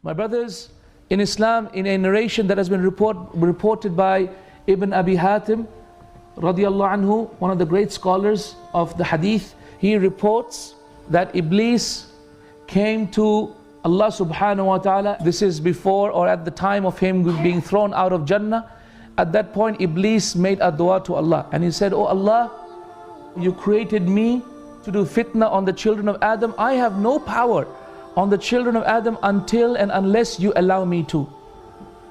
My brothers, in Islam, in a narration that has been reported by Ibn Abi Hatim, radiallahu anhu, one of the great scholars of the hadith, he reports that Iblis came to Allah subhanahu wa ta'ala. This is before or at the time of him being thrown out of Jannah. At that point, Iblis made a dua to Allah, and he said, "Oh Allah, you created me to do fitna on the children of Adam. I have no power on the children of Adam until and unless you allow me to.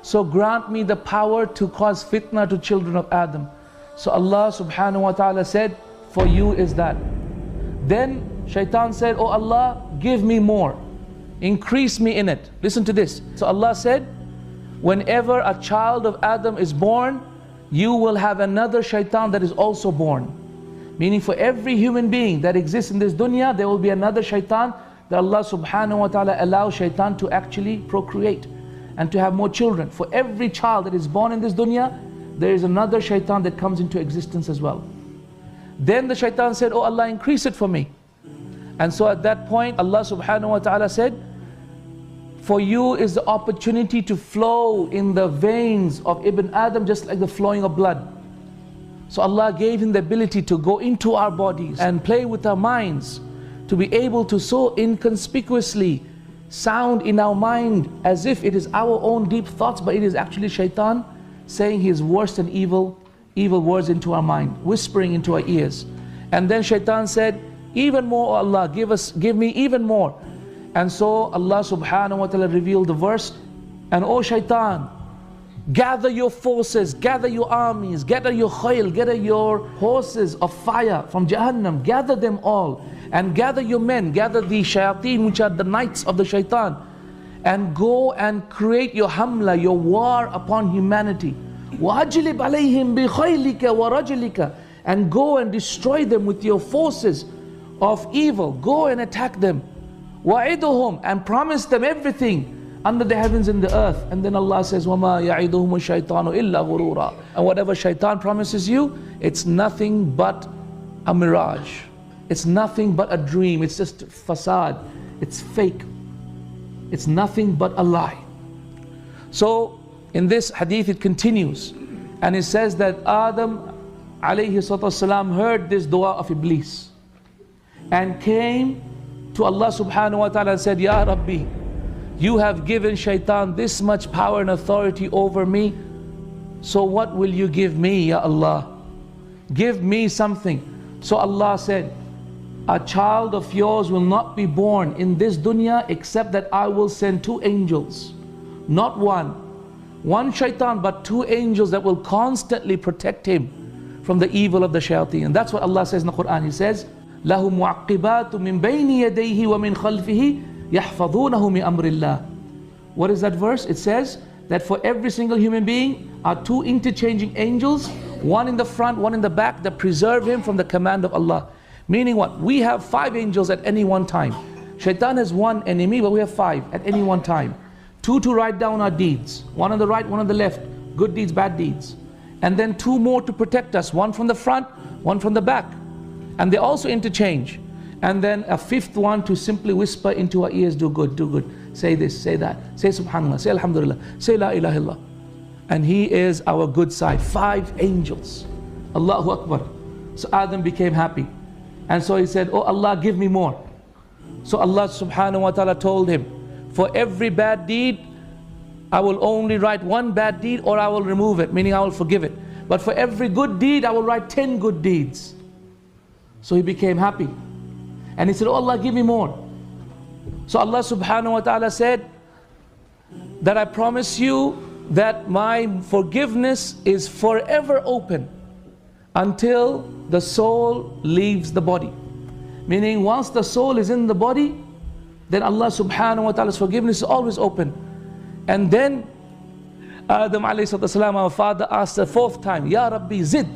So grant me the power to cause fitna to children of Adam." So Allah subhanahu wa ta'ala said, "For you is that." Then Shaitan said, "Oh Allah, give me more, increase me in it." Listen to this. So Allah said, whenever a child of Adam is born, you will have another Shaitan that is also born. Meaning for every human being that exists in this dunya, there will be another Shaitan that Allah subhanahu wa ta'ala allows Shaitan to actually procreate and to have more children. For every child that is born in this dunya, there is another Shaitan that comes into existence as well. Then the Shaitan said, "Oh Allah, increase it for me." And so at that point, Allah subhanahu wa ta'ala said, "For you is the opportunity to flow in the veins of Ibn Adam just like the flowing of blood." So Allah gave him the ability to go into our bodies and play with our minds, to be able to so inconspicuously sound in our mind as if it is our own deep thoughts, but it is actually Shaitan saying his worst and evil words into our mind, whispering into our ears. And then Shaitan said, "Even more, oh Allah, give me even more." And so Allah subhanahu wa ta'ala revealed the verse, "And oh Shaitan, gather your forces, gather your armies, gather your khayl, gather your horses of fire from Jahannam, gather them all, and gather your men, gather the shayateen, which are the knights of the Shaitan, and go and create your hamla, your war upon humanity. وَأَجْلِبْ عَلَيْهِمْ بِخَيْلِكَ وَرَجْلِكَ, and go and destroy them with your forces of evil. Go and attack them. وَعِدُهُمْ, and promise them everything under the heavens and the earth." And then Allah says, وَمَا يَعِدُهُمُ الشَّيْطَانُ إِلَّا غُرُورًا. And whatever Shaitan promises you, it's nothing but a mirage. It's nothing but a dream. It's just facade. It's fake. It's nothing but a lie. So in this hadith it continues, and it says that Adam alayhi salatu wasalam heard this dua of Iblis and came to Allah subhanahu wa ta'ala and said, "Ya Rabbi, you have given Shaitan this much power and authority over me, so what will you give me, Ya Allah? Give me something." So Allah said, "A child of yours will not be born in this dunya except that I will send two angels, not one Shaitan, but two angels that will constantly protect him from the evil of the shayateen." And that's what Allah says in the Quran. He says, "لَهُ مُعَقِّبَاتٌ مِّن بَيْنِ يَدَيْهِ وَمِنْ خَلْفِهِ يَحْفَظُونَهُ مِنْ أَمْرِ اللَّهِ." What is that verse? It says that for every single human being are two interchanging angels, one in the front, one in the back, that preserve him from the command of Allah. Meaning what? We have 5 angels at any one time. Shaitan has one enemy, but we have 5 at any one time. 2 to write down our deeds, one on the right, one on the left, good deeds, bad deeds. And then 2 more to protect us, one from the front, one from the back. And they also interchange. And then a 5th one to simply whisper into our ears, "Do good, say this, say that, say subhanallah, say alhamdulillah, say la ilaha illallah." And he is our good side. 5 angels. Allahu Akbar. So Adam became happy. And so he said, "Oh Allah, give me more." So Allah subhanahu wa ta'ala told him, "For every bad deed, I will only write 1 bad deed, or I will remove it, meaning I will forgive it. But for every good deed, I will write 10 good deeds." So he became happy. And he said, "Oh Allah, give me more." So Allah subhanahu wa ta'ala said that, "I promise you that my forgiveness is forever open until the soul leaves the body." Meaning once the soul is in the body, then Allah subhanahu wa ta'ala's forgiveness is always open. And then Adam alayhi salatu wasalam, our father, asked the 4th time, "Ya Rabbi, zid,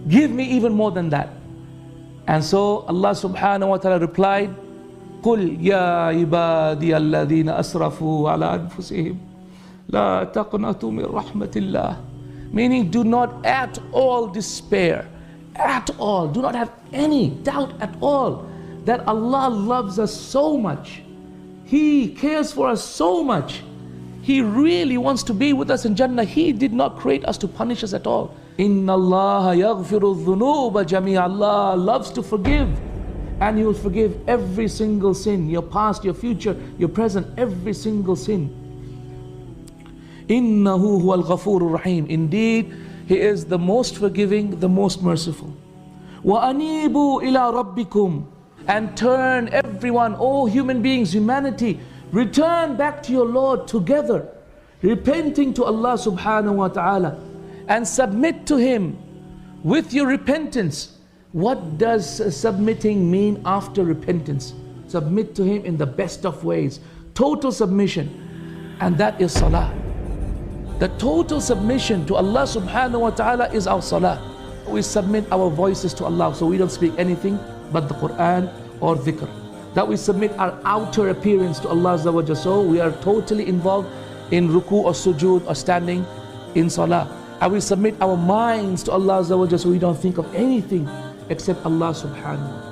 give me even more than that." And so Allah subhanahu wa ta'ala replied, "Qul ya ibadi alladhina asrafu ala anfusihim la taqnatu min rahmatillah." Meaning, do not at all despair, at all, do not have any doubt at all that Allah loves us so much. He cares for us so much. He really wants to be with us in Jannah. He did not create us to punish us at all. Inna Allah yaghfiru dhunuba jami'a. Allah loves to forgive. And He will forgive every single sin. Your past, your future, your present, every single sin. Innahu huwal ghafurur rahim. Indeed, He is the most forgiving, the most merciful. Wa anibu ila rabbikum. And turn everyone, all human beings, humanity, return back to your Lord together, repenting to Allah subhanahu wa ta'ala, and submit to Him with your repentance. What does submitting mean after repentance? Submit to Him in the best of ways, total submission, and that is salah. The total submission to Allah subhanahu wa ta'ala is our salah. We submit our voices to Allah, so we don't speak anything but the Quran or dhikr. That we submit our outer appearance to Allah Azza wa Jalla, so we are totally involved in ruku or sujood or standing in salah. And we submit our minds to Allah Azza wa Jalla, so we don't think of anything except Allah subhanahu wa ta'ala.